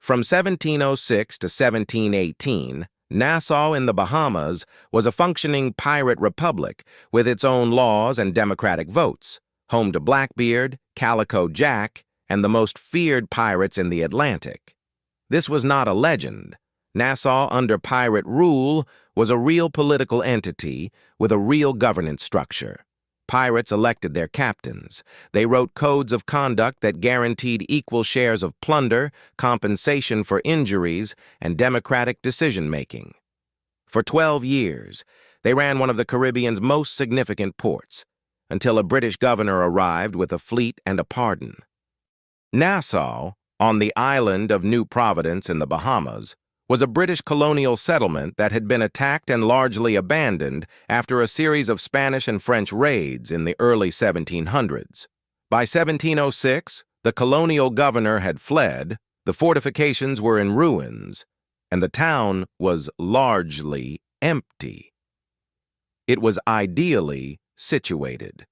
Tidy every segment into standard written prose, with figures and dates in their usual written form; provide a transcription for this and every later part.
From 1706 to 1718, Nassau in the Bahamas was a functioning pirate republic with its own laws and democratic votes, home to Blackbeard, Calico Jack, and the most feared pirates in the Atlantic. This was not a legend. Nassau, under pirate rule, was a real political entity with a real governance structure. Pirates elected their captains. They wrote codes of conduct that guaranteed equal shares of plunder, compensation for injuries, and democratic decision-making. For 12 years, they ran one of the Caribbean's most significant ports, until a British governor arrived with a fleet and a pardon. Nassau, on the island of New Providence in the Bahamas, was a British colonial settlement that had been attacked and largely abandoned after a series of Spanish and French raids in the early 1700s. By 1706, the colonial governor had fled, the fortifications were in ruins, and the town was largely empty. It was ideally situated.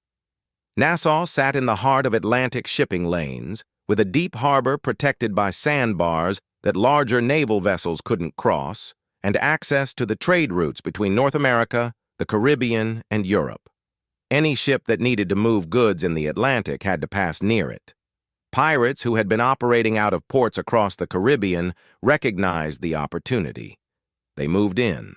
Nassau sat in the heart of Atlantic shipping lanes, with a deep harbor protected by sandbars that larger naval vessels couldn't cross, and access to the trade routes between North America, the Caribbean, and Europe. Any ship that needed to move goods in the Atlantic had to pass near it. Pirates who had been operating out of ports across the Caribbean recognized the opportunity. They moved in.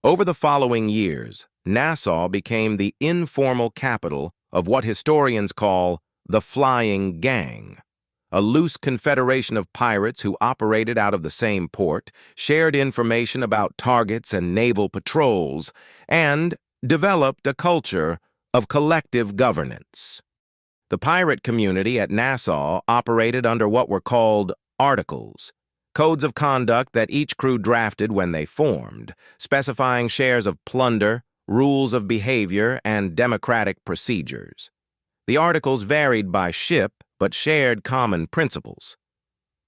Over the following years, Nassau became the informal capital of what historians call the Flying Gang, a loose confederation of pirates who operated out of the same port, shared information about targets and naval patrols, and developed a culture of collective governance. The pirate community at Nassau operated under what were called articles, codes of conduct that each crew drafted when they formed, specifying shares of plunder, rules of behavior, and democratic procedures. The articles varied by ship, but shared common principles.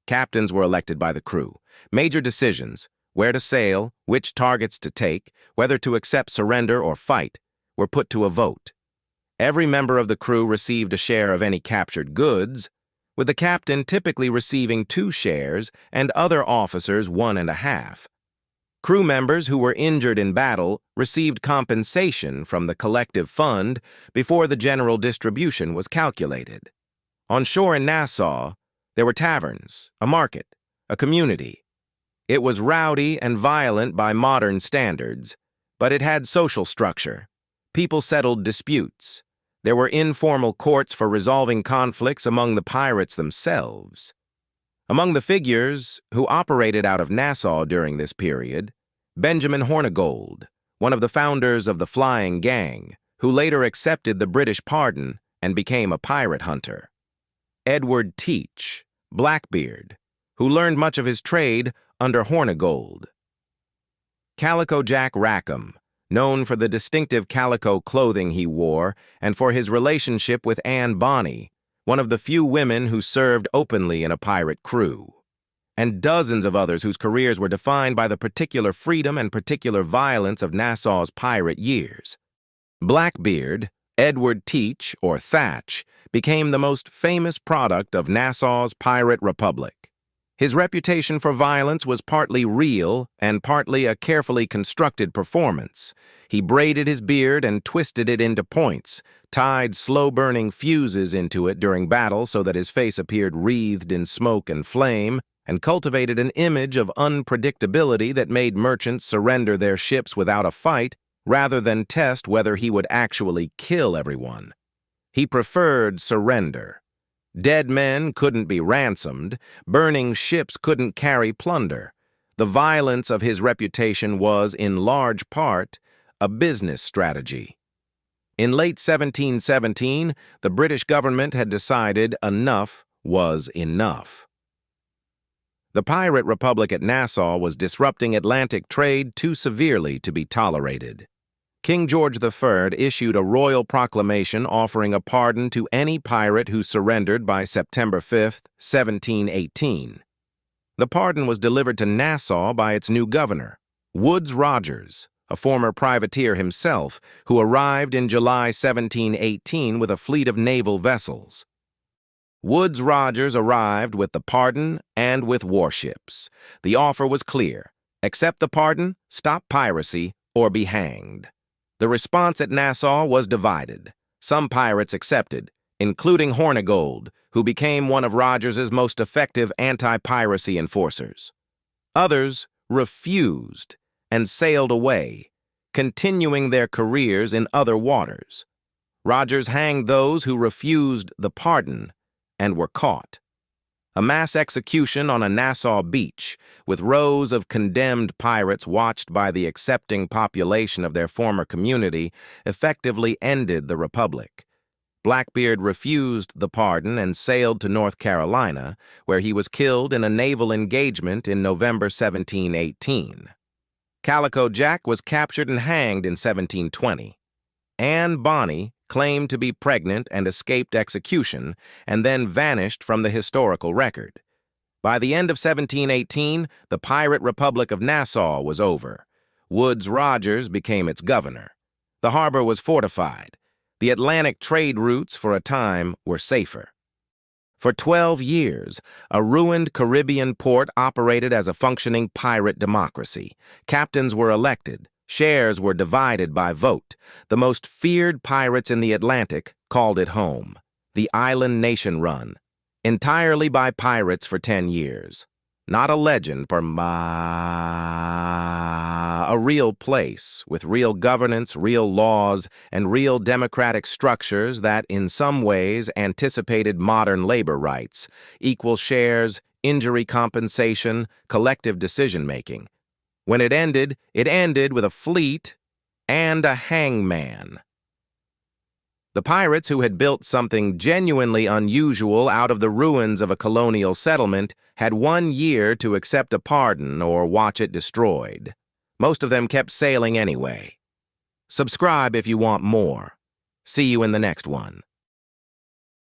Captains were elected by the crew. Major decisions, where to sail, which targets to take, whether to accept surrender or fight, were put to a vote. Every member of the crew received a share of any captured goods, with the captain typically receiving 2 shares and other officers 1.5. Crew members who were injured in battle received compensation from the collective fund before the general distribution was calculated. On shore in Nassau, there were taverns, a market, a community. It was rowdy and violent by modern standards, but it had social structure. People settled disputes. There were informal courts for resolving conflicts among the pirates themselves. Among the figures who operated out of Nassau during this period, Benjamin Hornigold, one of the founders of the Flying Gang, who later accepted the British pardon and became a pirate hunter. Edward Teach, Blackbeard, who learned much of his trade under Hornigold. Calico Jack Rackham, known for the distinctive calico clothing he wore and for his relationship with Anne Bonny, one of the few women who served openly in a pirate crew. And dozens of others whose careers were defined by the particular freedom and particular violence of Nassau's pirate years. Blackbeard, Edward Teach, or Thatch, became the most famous product of Nassau's pirate republic. His reputation for violence was partly real and partly a carefully constructed performance. He braided his beard and twisted it into points, tied slow-burning fuses into it during battle so that his face appeared wreathed in smoke and flame, and cultivated an image of unpredictability that made merchants surrender their ships without a fight rather than test whether he would actually kill everyone. He preferred surrender. Dead men couldn't be ransomed. Burning ships couldn't carry plunder. The violence of his reputation was, in large part, a business strategy. In late 1717, the British government had decided enough was enough. The pirate republic at Nassau was disrupting Atlantic trade too severely to be tolerated. King George III issued a royal proclamation offering a pardon to any pirate who surrendered by September 5, 1718. The pardon was delivered to Nassau by its new governor, Woodes Rogers, a former privateer himself, who arrived in July 1718 with a fleet of naval vessels. Woodes Rogers arrived with the pardon and with warships. The offer was clear: accept the pardon, stop piracy, or be hanged. The response at Nassau was divided. Some pirates accepted, including Hornigold, who became one of Rogers's most effective anti-piracy enforcers. Others refused and sailed away, continuing their careers in other waters. Rogers hanged those who refused the pardon and were caught. A mass execution on a Nassau beach, with rows of condemned pirates watched by the accepting population of their former community, effectively ended the Republic. Blackbeard refused the pardon and sailed to North Carolina, where he was killed in a naval engagement in November 1718. Calico Jack was captured and hanged in 1720. Anne Bonny claimed to be pregnant and escaped execution, and then vanished from the historical record. By the end of 1718, the Pirate Republic of Nassau was over. Woodes Rogers became its governor. The harbor was fortified. The Atlantic trade routes, for a time, were safer. For 12 years, a ruined Caribbean port operated as a functioning pirate democracy. Captains were elected. Shares were divided by vote. The most feared pirates in the Atlantic called it home. The island nation run, entirely by pirates for 10 years. Not a legend, but a real place with real governance, real laws, and real democratic structures that, in some ways, anticipated modern labor rights, equal shares, injury compensation, collective decision-making. When it ended with a fleet and a hangman. The pirates, who had built something genuinely unusual out of the ruins of a colonial settlement, had 1 year to accept a pardon or watch it destroyed. Most of them kept sailing anyway. Subscribe if you want more. See you in the next one.